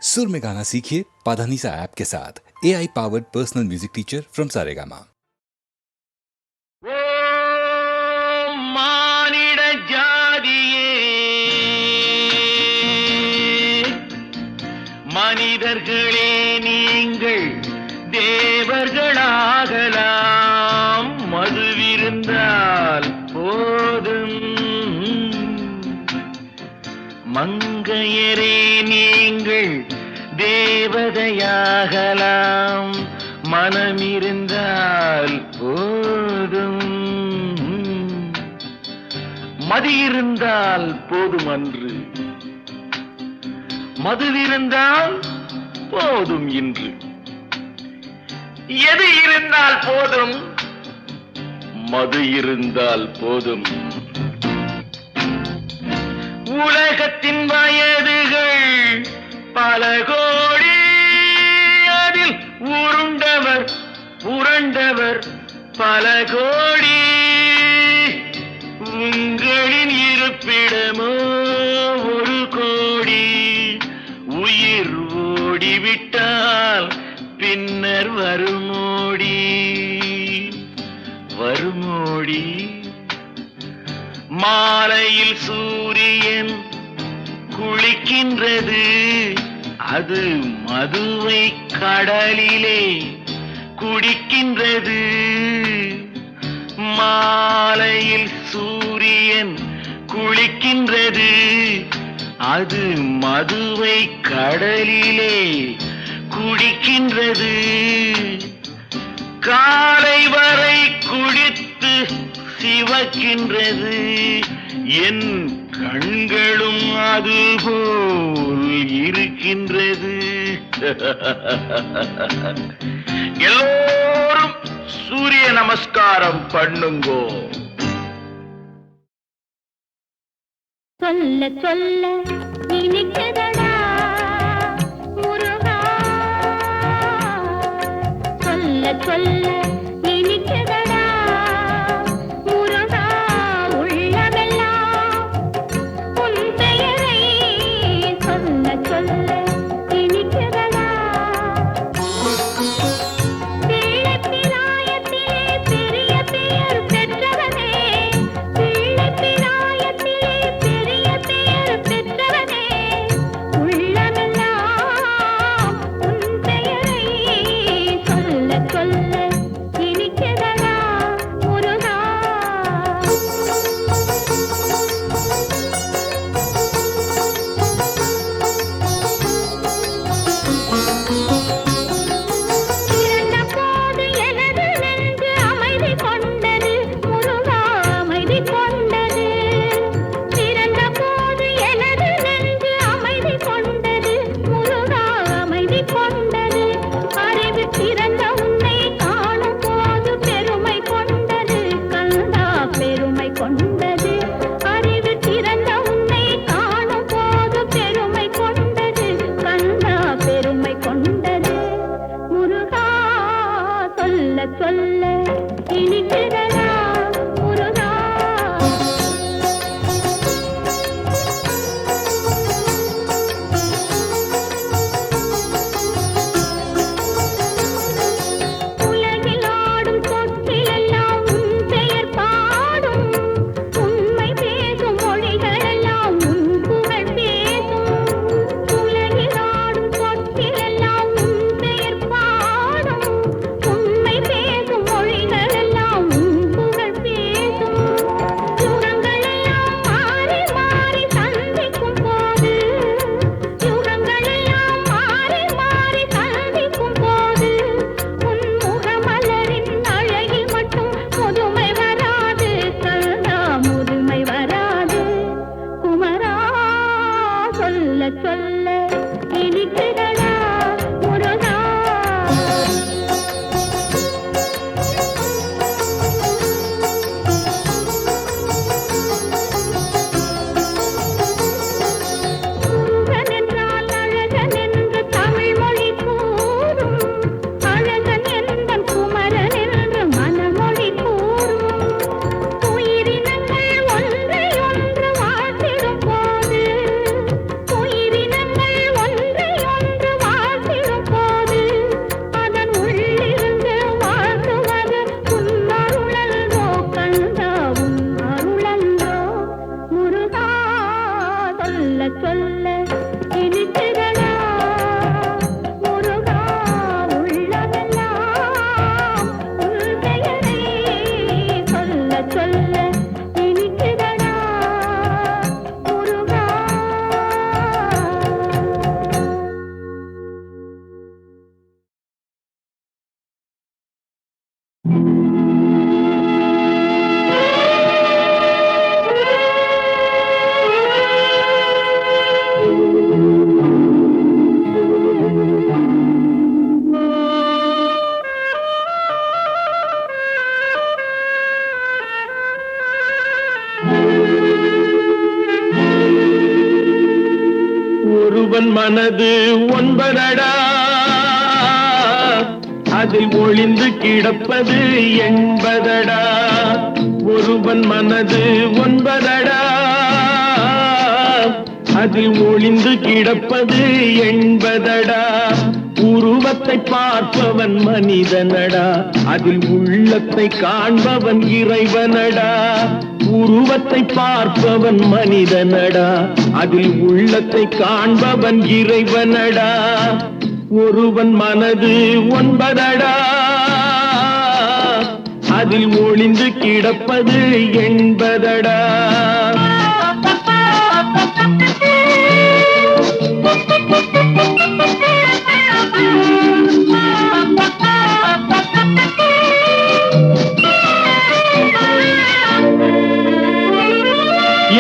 सुर में गाना सीखिए पाधानीसा ऐप के साथ। AI powered personal music teacher from Saregama. மானிட ஜாதியே, மனிதர்களே நீங்கள் தேவர்களாகலாம். மதுவிருந்தால் போதும். மங்கையரே நீங்கள் தேவதையாகலாம். மனமிருந்தால் போதும். மது இருந்தால் போதும் அன்று, மதுவிருந்தால் போதும் இன்று. எது இருந்தால் போதும்? மது இருந்தால் போதும். உலகத்தின் வயதுகள் பல கோடி, அதில் உருண்டவர் புரண்டவர் பல கோடி. உங்களின் இருப்பிடமோ ஒரு கோடி. உயிர் ஓடிவிட்டால் பின்னர் வருமோடி, வருமோடி. மாலையில் சூரியன் குளிக்கின்றது, அது மதுவை கடலிலே குடிக்கின்றது. மாலையில் சூரியன் குளிக்கின்றது, அது மதுவை கடலிலே குடிக்கின்றது. காலை வரை குடித்து சிவக்கின்றது, என் கண்களும் அதுபோல் இருக்கின்றது. எல்லோரும் சூரிய நமஸ்காரம் பண்ணுங்கோ. சொல்ல சொல்ல இனிக்குதடா முருகா, சொல்ல சொல்ல இனிக்குதடா முருகா. உள்ளமெல்லாம் உன் பெயரை சொல்ல சொல்ல இனிக்குதடா. பிள்ளை பிராயத்திலே பெரிய பெயர் பெற்றவனே, பிள்ளை பிராயத்திலே பெரிய பெயர் பெற்றவனே. உள்ளமெல்லாம் உன் பெயரை சொல்ல சொல்ல இனிக்குதடா முருகா. ஒன்பதடா, அதில் ஒளிந்து கிடப்பது எண்பதடா. ஒருவன் மனது ஒன்பதடா, அதில் ஒளிந்து கிடப்பது எண்பதடா. உருவத்தை பார்ப்பவன் மனிதனடா, அதில் உள்ளத்தை காண்பவன் இறைவனடா. உருவத்தை பார்ப்பவன் மனிதனடா, அதில் உள்ளத்தை காண்பவன் இறைவனடா. ஒருவன் மனது ஒன்பதடா, அதில் ஒளிந்து கிடப்பது எண்பதடா.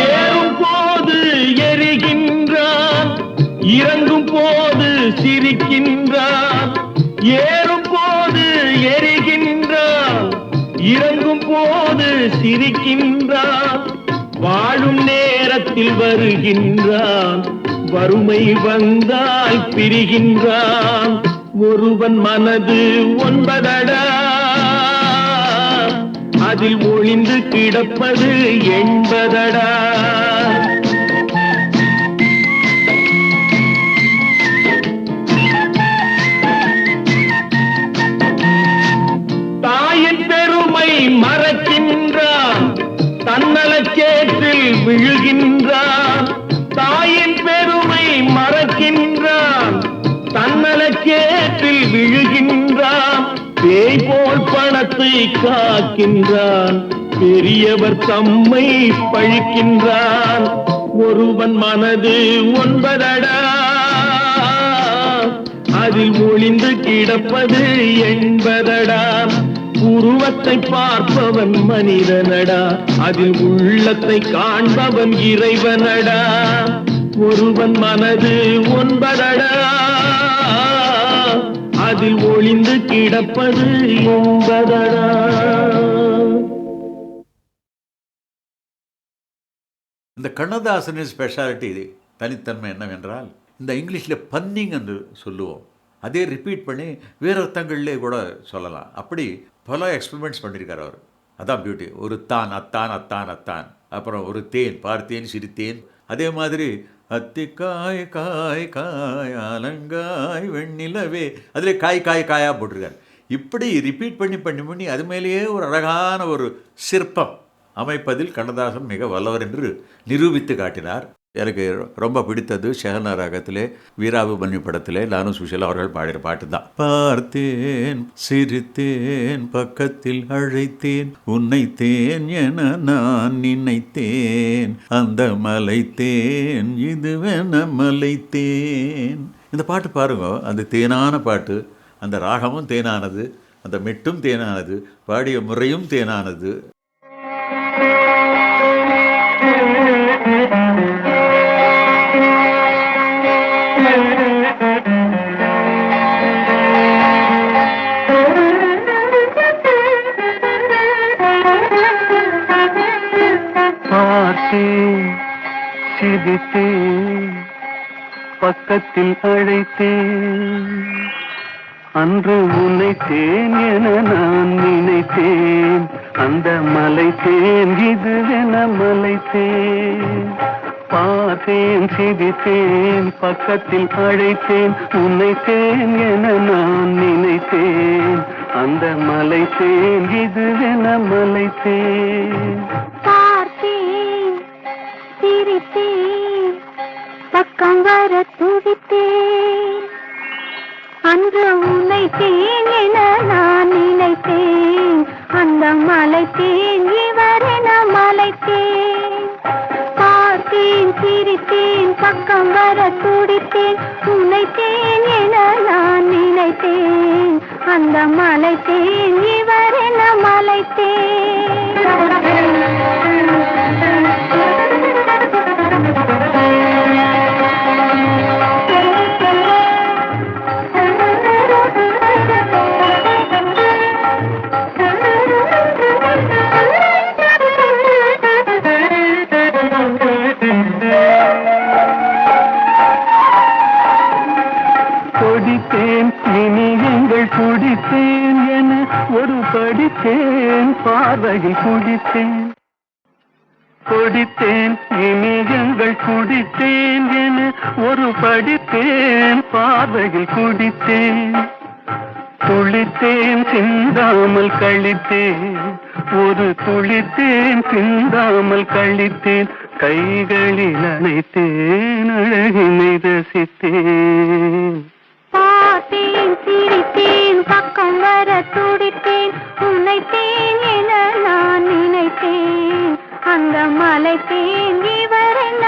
ஏறும் போது எரிகின்றான், இறங்கும் போது சிரிக்கின்றான். ஏறும் போது எரிகின்றான், இறங்கும் போது சிரிக்கின்றான். வாழும் நேரத்தில் வருகின்றான், வறுமை வந்தால் பிரிகின்றான். ஒருவன் மனது ஒன்பதடா, அதில் ஒளிந்து கிடப்பது எண்பதடா. தாயின் பெருமை மறக்கின்றான், தன்னலச்சேற்றில் விழுகின்றான். தாயின் பெருமை மறக்கின்றான், தன்னலச்சேற்றில் விழுகின்றான். பேய் போல் பணத்தை காக்கின்றான், பெரியவர் தம்மை பழிக்கின்றான். ஒருவன் மனது ஒன்பதடா, அதில் ஒளிந்து கிடப்பது எண்பதடா. உருவத்தை பார்ப்பவன் மனிதனடா, அதில் உள்ளத்தை காண்பவன் இறைவனடா. ஒருவன் மனது ஒன்பதடா, அதில் ஒளிந்து கிடப்பது எண்பதடா. இந்த கண்ணதாசனின் ஸ்பெஷாலிட்டி தனித்தன்மை என்னவென்றால், இந்த இங்கிலீஷில் பன்னிங் என்று சொல்லுவோம், அதே ரிப்பீட் பண்ணி வேறு அர்த்தங்கள்லே கூட சொல்லலாம். அப்படி பல எக்ஸ்பெரிமெண்ட்ஸ் பண்ணியிருக்கார் அவர். அதான் பியூட்டி. ஒரு தான், அத்தான், அத்தான், அத்தான். அப்புறம் ஒரு தேன், பார்த்தேன், சிரித்தேன். அதே மாதிரி அத்திக்காய் காய் காய் அலங்காய் வெண்ணிலவே, அதில் காய் காய் காயாக போட்டிருக்கார். இப்படி ரிப்பீட் பண்ணி பண்ணி பண்ணி அது மேலேயே ஒரு அழகான ஒரு சிற்பம் அமைப்பதில் கண்ணதாசன் மிக வல்லவர் என்று நிரூபித்து காட்டினார். எனக்கு ரொம்ப பிடித்தது ஷெஹனா ராகத்திலே வீராபுமணி படத்திலே நானும் சுஷீலா அவர்கள் பாடிற பாட்டு தான். பார்த்தேன், சிரித்தேன், பக்கத்தில் அழைத்தேன், உன்னை தேன் என நான் நினைத்தேன், அந்த மலைத்தேன் இதுவென மலைத்தேன். இந்த பாட்டு பாருங்க, அந்த தேனான பாட்டு, அந்த ராகமும் தேனானது, அந்த மெட்டும் தேனானது, பாடிய முறையும் தேனானது. பார்த்தேன், சிரித்தேன், பக்கத்தில் அழைத்தேன், அன்று உன்னைத்தேன் என நான் நினைத்தேன், அந்த மலைத்தேன் இதுவென மலைத்தேன். பார்த்தேன், சிரித்தேன், பக்கத்தில் அழைத்தேன், உன்னைத்தேன் என நான் நினைத்தேன், அந்த மலைத்தேன் இதுவென மலைத்தேன். பார்த்தேன், சிரித்தேன், பக்கம் வர துடித்தேன், அன்று உன்னை தேன் என நான் நினைத்தேன், அந்த மலைத்தேன் இவரென மலைத்தேன். பார்த்தேன், சிரித்தேன், பக்கம் வர துடித்தேன், உன்னை தேன் என நான் நினைத்தேன், அந்த மலைத்தேன் இவரென மலைத்தேன். கொடித்தேன் இனியங்கள் குடித்தேன் என ஒரு படித்தேன் பார்வையில் குடித்தேன். கொடித்தேன் இனியங்கள் குடித்தேன் என ஒரு படித்தேன் பார்வையில் குடித்தேன். துளித்தேன் சிந்தாமல் கழித்தேன் ஒரு துளித்தேன் சிந்தாமல் கழித்தேன். கைகளில் அணைத்தேன் அழகினை ரசித்தேன். பார்த்தேன் சிரித்தேன் பக்கம் வர துடித்தேன் உன்னைத்தேன் என நான் நினைத்தேன் அந்த மலைத்தேன் இவர் என்ன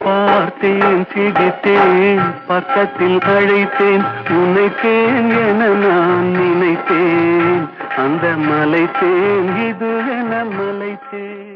பார்த்தேன் சிரித்தேன் பக்கத்தில் அழைத்தேன் உன்னைத்தேன் என நான் நினைத்தேன் அந்த மலைத்தேன் இதுவென மலைத்தேன்.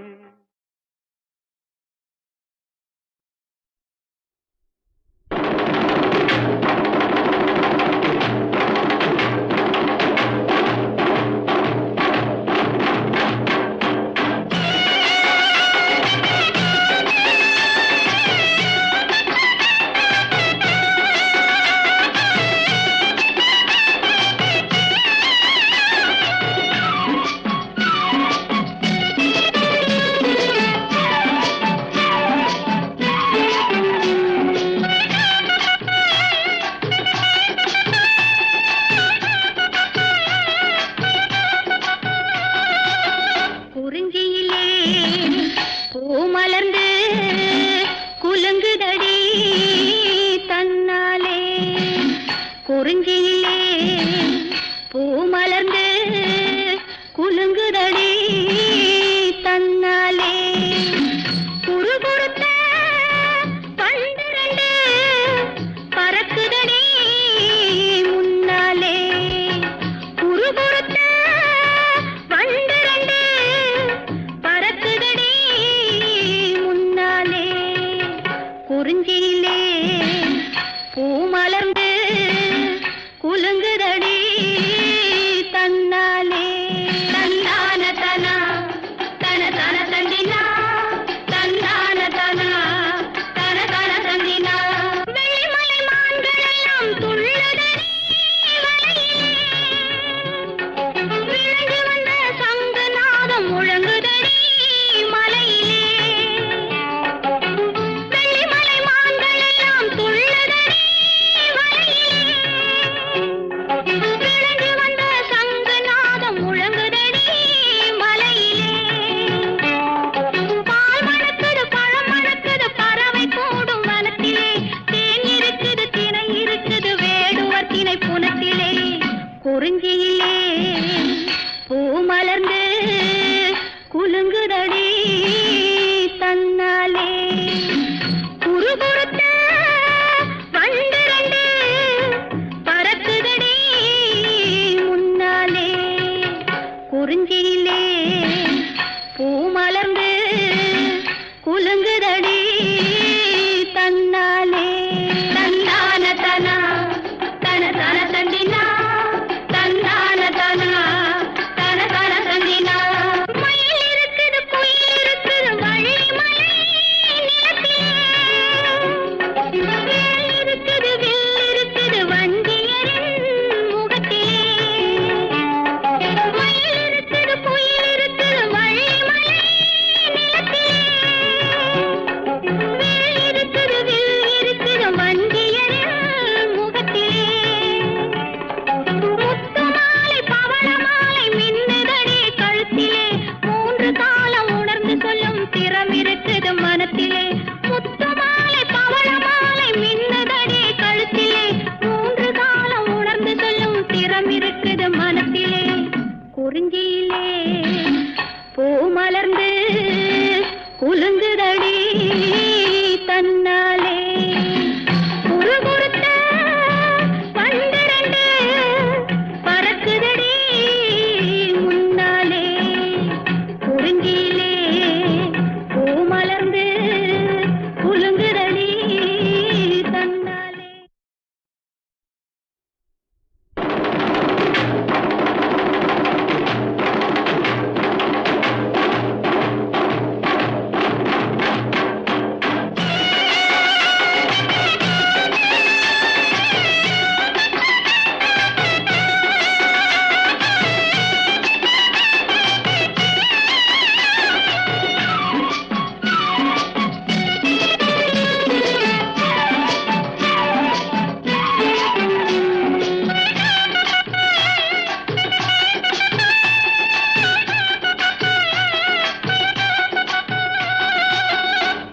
குறிஞ்சியிலே பூ மலர்ந்து குலுங்குதடி தன்னாலே குறுகுறுத்த வண்டிரண்டு பறக்குதடி முன்னாலே குறிஞ்சியிலே பூ மலர்ந்து குலுங்குதடி தன்னாலே.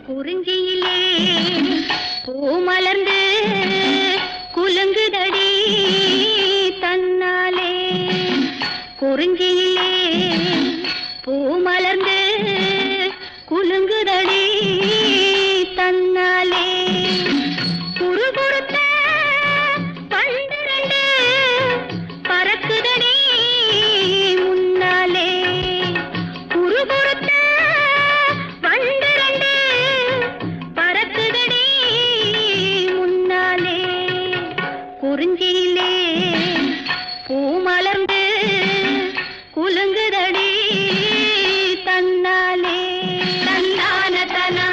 குறிஞ்சியிலே பூ மலர்ந்து குலுங்குதடி தன்னாலே குறிஞ்சியிலே பூ மலர்ந்து குலுங்குதடி தன்னாலே குறுகுறுத்த பன்னிரண்டு பறக்குதடி முன்னாலே குறுகுறுத்த பன்னிரண்டு பறக்குதடி முன்னாலே குறிஞ்சியிலே பூ மலர்ந்து குலுங்குதடி தன்னாலே. தந்தான தனா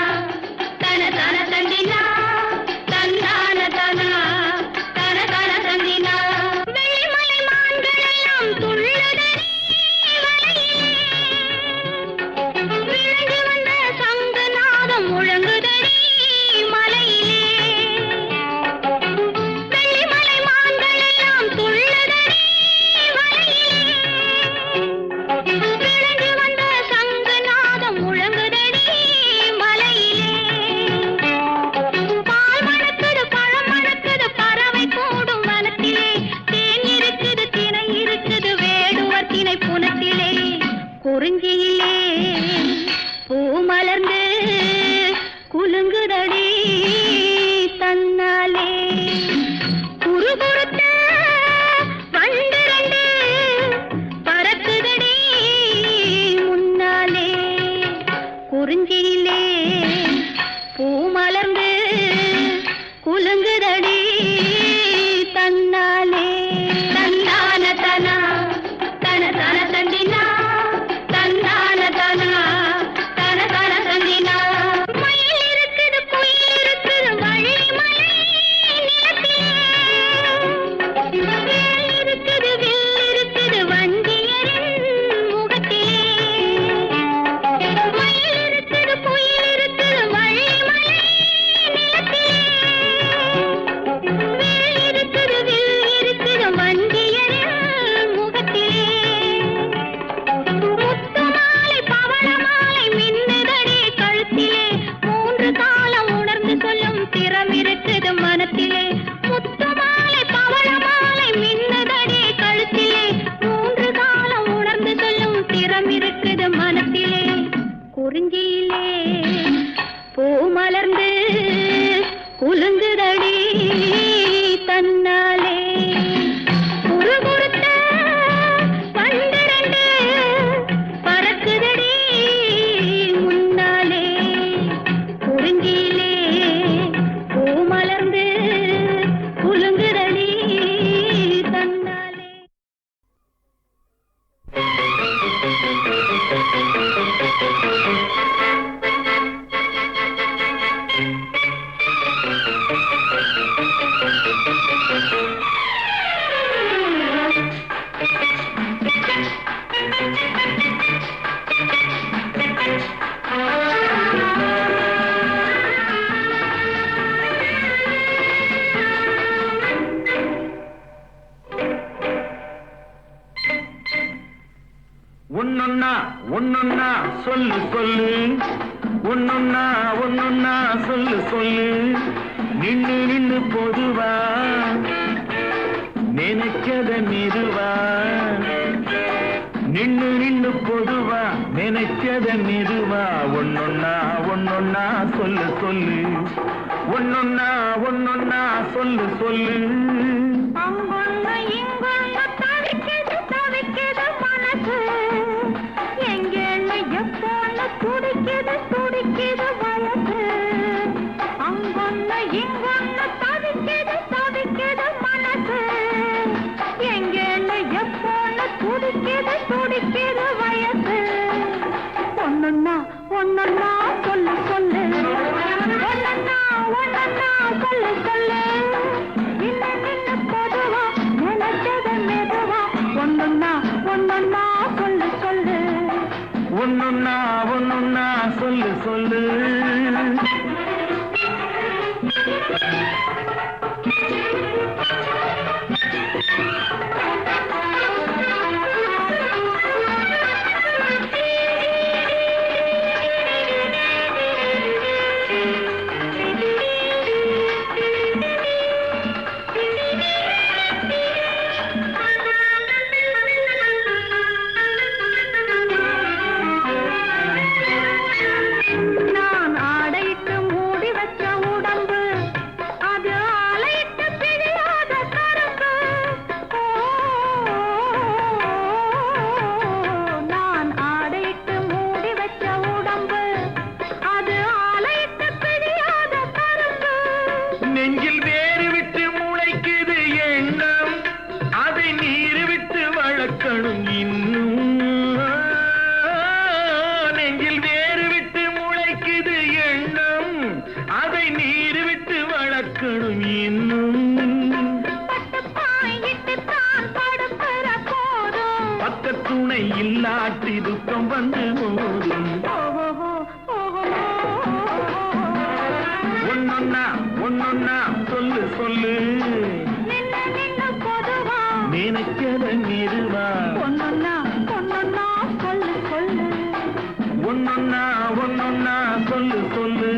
தன தன தந்தினா தந்தான தனா தன தன தந்தினா வெள்ளிமலை மான்கள் எல்லாம் துள்ளுதடி வலையிலே விழுந்து வந்த சங்கநாதம் முழங்குதடி மலையிலே வெள்ளிமலை மான்கள் எல்லாம் துள்ளுதடி வலையிலே விழுந்து வந்த சங்கநாதம் முழங்குதடி மலையிலே பால் மணக்குது பழம் மணக்குது பறவை கூடும் வனத்திலே தேன் இருக்குது திணை இருக்குது வேடுவர் திணை புனத்திலே குறிஞ்சியிலே பூ மலர்ந்து குலுங்குதடி தன்னாலே குறுகுறுத்த வண்டிரண்டு பறக்குதடி முன்னாலே குறிஞ்சியிலே பூ மலர்ந்து குலுங்குதடி தன்னாலே. தந்தான தனா தன தன தந்தினா தந்தான தனா தன தன தந்தினா மயில் இருக்குது குயில் இருக்குது வள்ளிமலை நிலத்திலே வேல் இருக்குது வில் இருக்குது வஞ்சியரின் முகத்திலே மயில் இருக்குது குயில் இருக்குது வள்ளிமலை நிலத்திலே வேல் இருக்குது வில் இருக்குது வஞ்சியரின் முகத்திலே முத்து மாலை பவள மாலை மின்னுதடி கழுத்திலே மூன்று காலம் உணர்ந்து சொல்லும் திறம் இருக்குது மனத்திலே முத்து மாலை பவள மாலை மின்னுதடி கழுத்திலே மூன்று காலம் உணர்ந்து சொல்லும் திறம் இருக்குது மனத்திலே குறிஞ்சியிலே பூ மலர்ந்து குலுங்குதடி தன்னாலே குறுகுறுத்த பன்னிரண்டு பறக்குதடி முன்னாலே குறிஞ்சியிலே பூ மலர்ந்து குலுங்குதடி தன்னாலே. ஒன்னொன்னா ஒன்னொன்னா சொல்லு சொல்லு ஒன்னொன்னா ஒன்னொன்னா சொல்லு சொல்லு நின்னு நின்னு பொதுவா நினைச்சத மெதுவா நின்னு நின்னு பொதுவா நினைச்சத மெதுவா ஒன்னொன்னா ஒன்னொன்னா சொல்லு சொல்லு ஒன்னொன்னா ஒன்னொன்னா சொல்லு சொல்லு அங்கொன்னு இங்கொன்னு தவிக்குது தவிக்குது மனசு எங்கேன்னு எப்போன்னு துடிக்குது துடிக்குது வயசு அங்கொன்னு இங்கொன்னு தவிக்குது தவிக்குது மனசு எங்கேன்னு எப்போன்னு துடிக்குது துடிக்குது வயசு ஒன்னொன்னா ஒன்னொன்னா சொல்லு சொல்லு ஒன்னொன்னா ஒன்னொன்னா சொல்லு சொல்லு நின்னு நின்னு பொதுவா நினைச்சத மெதுவா ஒன்னொன்னா ஒன்னொன்னா சொல்லு சொல்லு ஒன்னொன்னா ஒன்னொன்னா சொல்லு சொல்லு நான் ஆடையிட்டு மூடி வச்ச உடம்பு அது ஆலையிட்டு பிரியாத கரும்பு நான் ஆடையிட்டு மூடி வச்ச உடம்பு அது ஆலையிட்டு பிரியாத கரும்பு நெஞ்சில் வேறு விட்டு முளைக்குது எண்ணம் அதை நீர் விட்டு வளர்க்கணும் இன்னும் நெஞ்சில் வேறு விட்டு முளைக்குது எண்ணம் அதை நீர் விட்டு வளர்க்கணும் இன்னும் பட்டுப்பாயிட்டு தான் படுக்கிற போதும் பக்கத்துணை இல்லாட்டி துக்கம் வந்து மோதும் ஒன்னொன்னா ஒன்னொன்னா சொல்லு சொல்லு நின்னு நின்னு பொதுவா நினைச்சத மெதுவா ஒன்னொன்னா ஒன்னொன்னா சொல்லு சொல்லு ஒன்னொன்னா ஒன்னொன்னா சொல்லு சொல்லு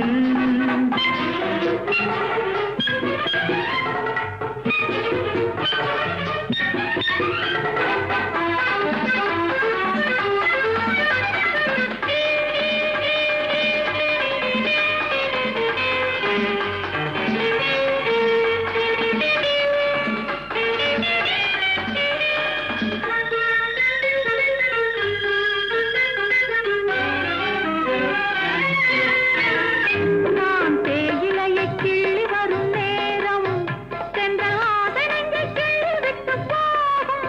நான் தேயிலையை கிள்ளி வரும் நேரம் சென்றல் ஆதரங்கை கிள்ளி விட்டு போகும்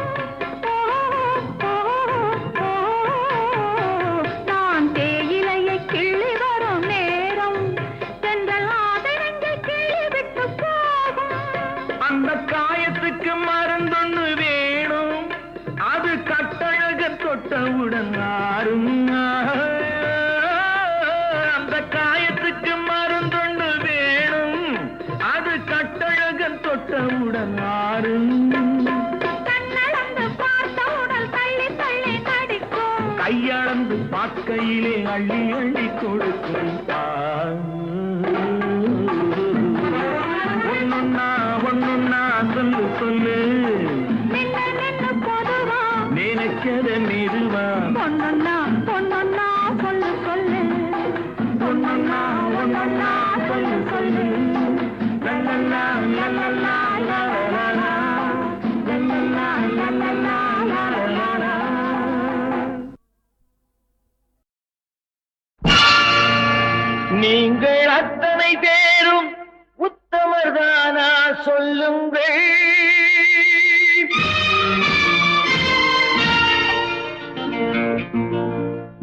நான் தேயிலையை கிள்ளி வரும் நேரம் சென்றல் ஆதரங்கை கிள்ளி விட்டு போகும் அந்த காயத்துக்கு மருந்தொன்னு வேணும் அது கட்டழக தொட்டவுடன் ஆறும் அந்த காயத்துக்கு மருந்தொன்னு வேணும் அது கட்டழகன் தொட்டவுடன் ஆறும் கண்ணளந்து பார்த்த உடல் தள்ளி தள்ளி நடிக்கும் கையளந்து பார்க்கையிலே அள்ளி அள்ளி கொடுக்கும் ஒன்னொன்னா ஒன்னொன்னா சொல்லு சொல்லு நின்னு நின்னு பொதுவா நினைச்சத மெதுவா ஒன்னொன்னா ஒன்னொன்னா சொல்லு சொல்லு ஒன்னொன்னா ஒன்னொன்னா சொல்லு சொல்லு லல்லல்லா, லல்லல்லா, லல்லல்லா, லல்லல்லா, லல்லல்லா, லல்லல்லா. நீங்கள் அத்தனை பேரும் உத்தமர்தானா சொல்லுங்கள்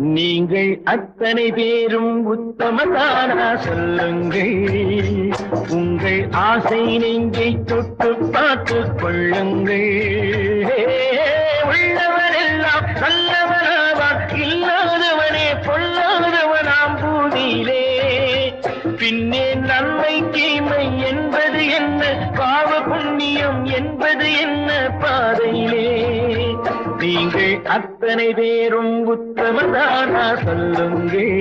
நீங்கள் அத்தனை பேரும் உத்தமதானா சொல்லுங்கள் உங்கள் ஆசை நெஞ்சை தொட்டு பார்த்துக் கொள்ளுங்கள் உள்ளவனெல்லாம் நல்லவனாவான் இல்லாதவனே பொல்லாதவனாம் பூமியிலே பின்னே நன்மை தீமை என்பது என்ன பாவ புண்ணியம் என்பது என்ன பாதையிலே நீங்கள் அத்தனை பேரும் உத்தமதானா சொல்லுங்கள்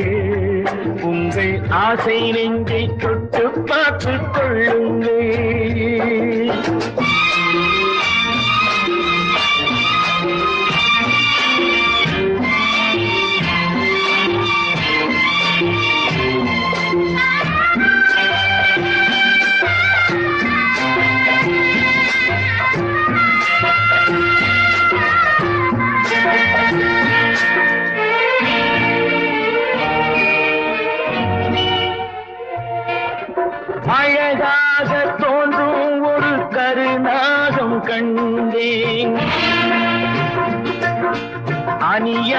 உங்கள் ஆசை நெஞ்சை தொட்டு பார்த்துக் கொள்ளுங்கள்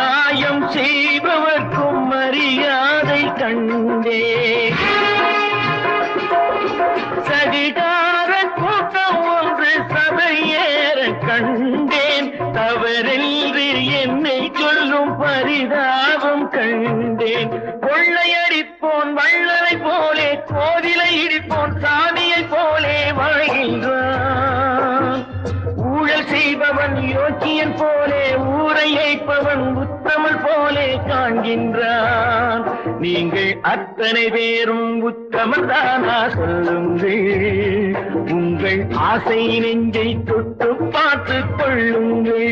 மாயம் செய்பவர்க்கும் மரியாதை கண்டே சதிகார கூட்டம் ஒன்று சபையேற கண்டேன் தவறென்று என்னை சொல்லும் பரிதாபம் கண்டேன் கொள்ளையடிப்போன் வள்ளலை போலே கோவிலை இடிப்போன் சாமியை போலே வாழ்கின்றான் ஊழல் செய்பவன் யோக்கியன் போலே ஊரை ஏய்ப்பவன் உத்தமல் போலே காண்கின்றான் நீங்கள் அத்தனை பேரும் உத்தமன் தானா சொல்லுங்கள் உங்கள் ஆசை நெஞ்சை தொட்டு பார்த்துக் கொள்ளுங்கள்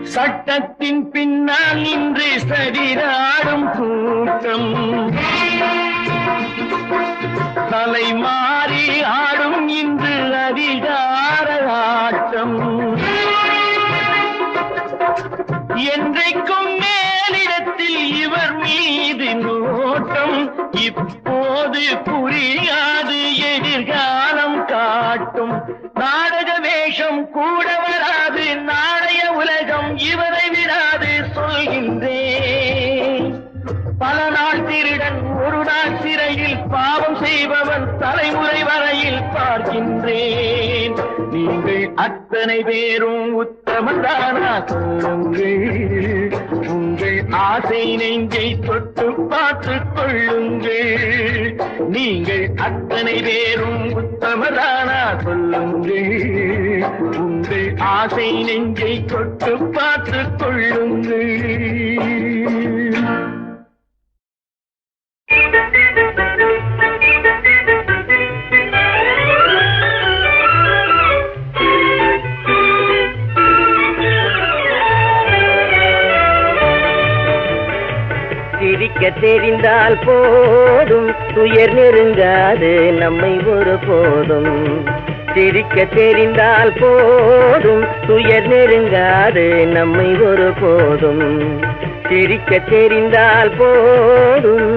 சட்டத்தின் பின்னால் நின்று சரிதாடும் கூட்டம் தலை மாறி ஆடும் இன்று அதிகார ஆட்டம் என்றைக்கும் மேலிடத்தில் இவர் மீது நோட்டம் இப்போது புரியாது எதிர்காலம் காட்டும் நாடக வேஷம் கூட வராது நாணய உலகம் இவரை விடாது சொல்கின்றேன் பல நாள் திருடன் ஒரு நாள் சிறையில் பாவம் செய்பவன் தலைமுறை வரையில் பார்க்கின்றேன் நீங்கள் அத்தனை பேரும் உத்தமன் தானா சொல்லுங்கள் உங்கள் ஆசை நெஞ்சை தொட்டு பார்த்துக் கொள்ளுங்கள் நீங்கள் அத்தனை பேரும் உத்தமதானா சொல்லுங்கள் உங்கள் ஆசை நெஞ்சை தொட்டு பார்த்துக் கொள்ளுங்கள் சிரிக்க தெரிந்தால் போதும் துயர் நெருங்காது நம்மை ஒரு போதும் சிரிக்க தெரிந்தால் போதும் துயர் நெருங்காது நம்மை ஒரு போதும் சிரிக்க தெரிந்தால் போதும்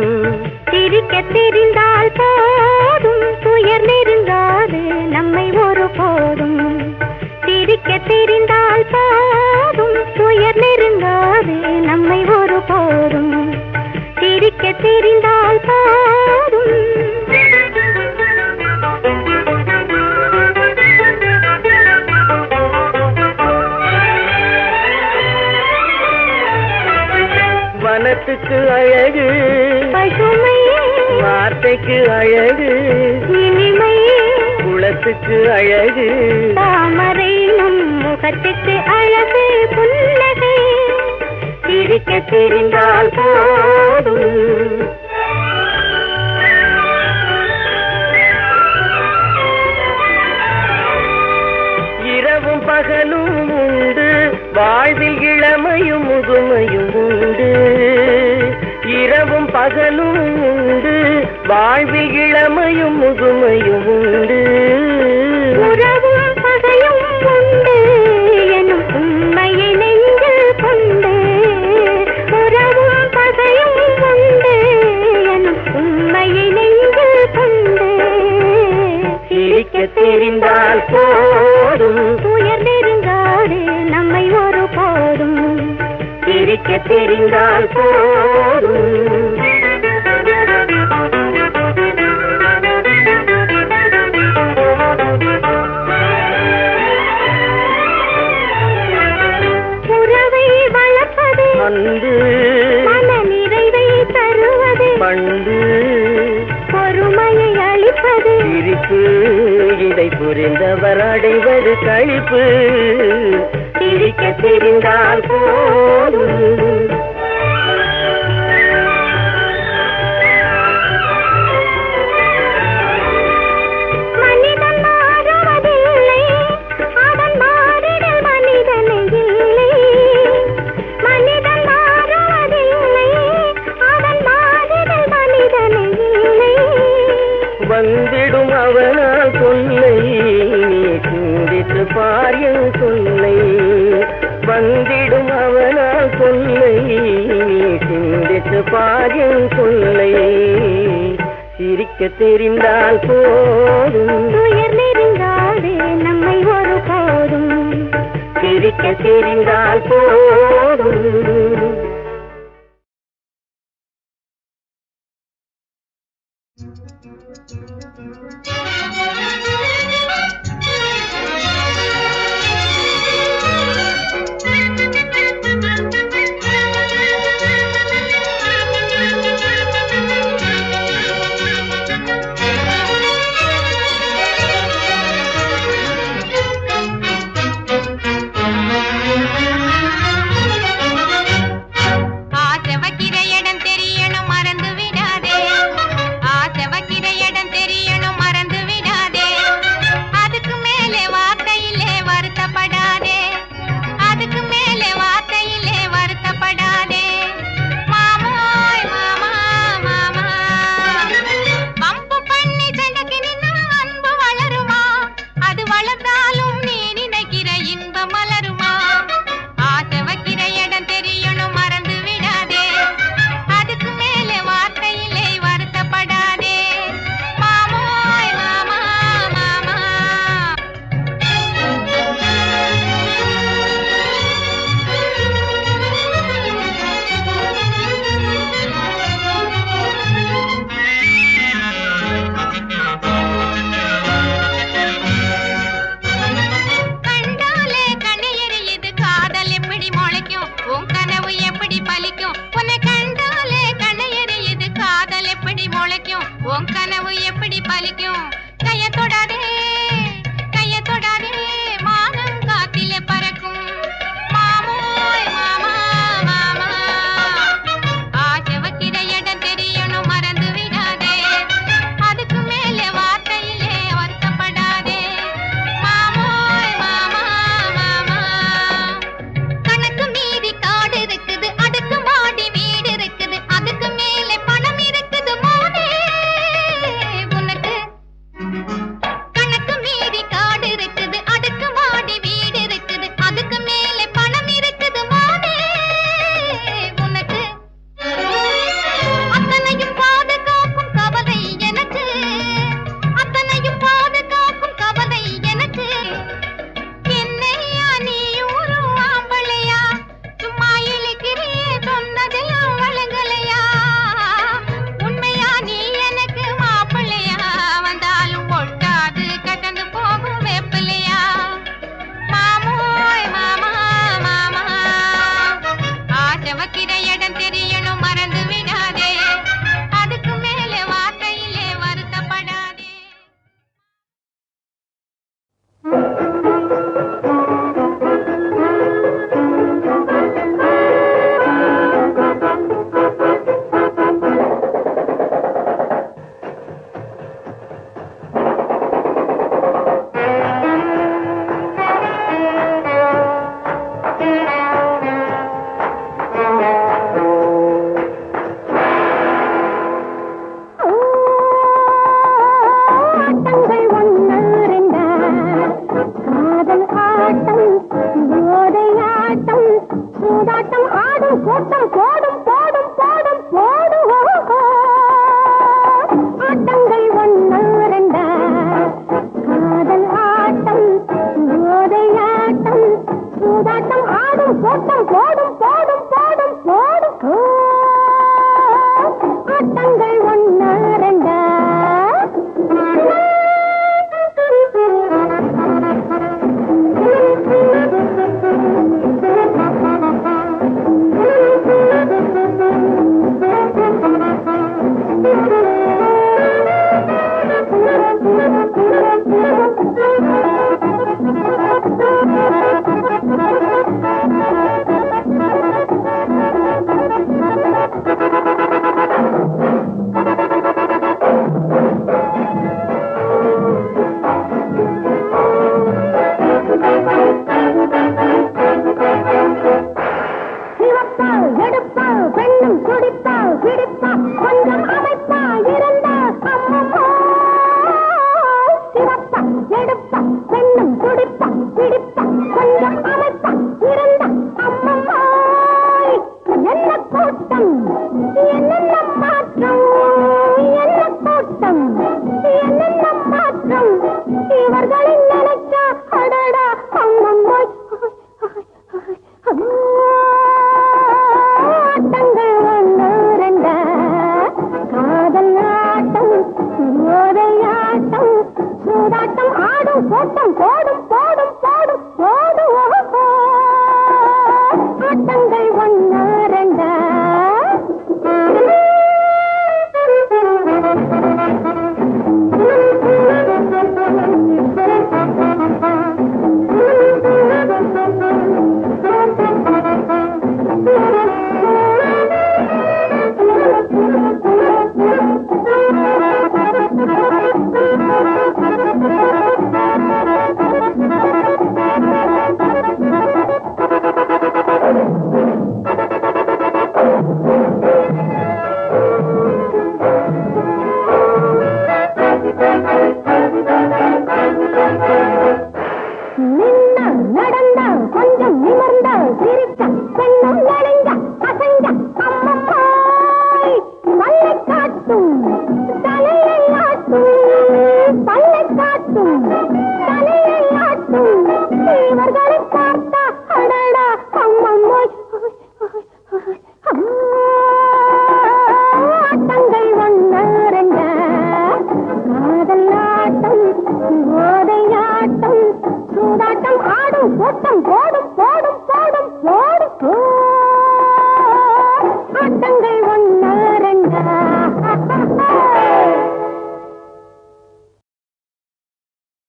சிரிக்க தெரிந்தால் போதும் துயர் நெருங்காது நம்மை ஒரு போதும் சிரிக்க தெரிந்தால் போதும் துயர் நெருங்காது நம்மை ஒரு போதும் சிரிக்க தெரிந்தால் போதும் வனத்துக்கு அழகு பசுமை வார்த்தைக்கு அழகு இனிமை குளத்துக்கு அழகு தாமரை நம் முகத்துக்கு அழகு புன்னகை சிரிக்க தெரிந்தால் போதும் இரவும் பகலும் உண்டு வாழ்வில் இளமையும் முதுமையும் உண்டு இரவும் பகலும் உண்டு வாழ்வில் இளமையும் முதுமையும் உண்டு உறவும் பகையும் உண்டு எனும் உண்மையை நெஞ்சில் கொண்டு உறவும் பகையும் உண்டு எனும் உண்மையை நெஞ்சில் கொண்டு சிரிக்க தெரிந்தால் போதும் துயர் நெருங்காது நம்மை ஒரு போதும் சிரிக்க தெரிந்தால் போதும் உறவை வளர்ப்பது அன்பு மன நிறைவை தருவது பண்பு பொறுமையை அளிப்பது சிரிப்பு இதை புரிந்தவர் அடைவது களிப்பு சிரிக்க தெரிந்தால் போதும் மனிதன் மாறுவதில்லை அவன் மாறிடல் மனிதனை கேட்பார் என் சொல்லை சிரிக்க தெரிந்தால் போதும் துயர் நெருங்காதே நம்மை ஒரு போதும் சிரிக்க தெரிந்தால் போதும் என்ன தோட்டங்கள்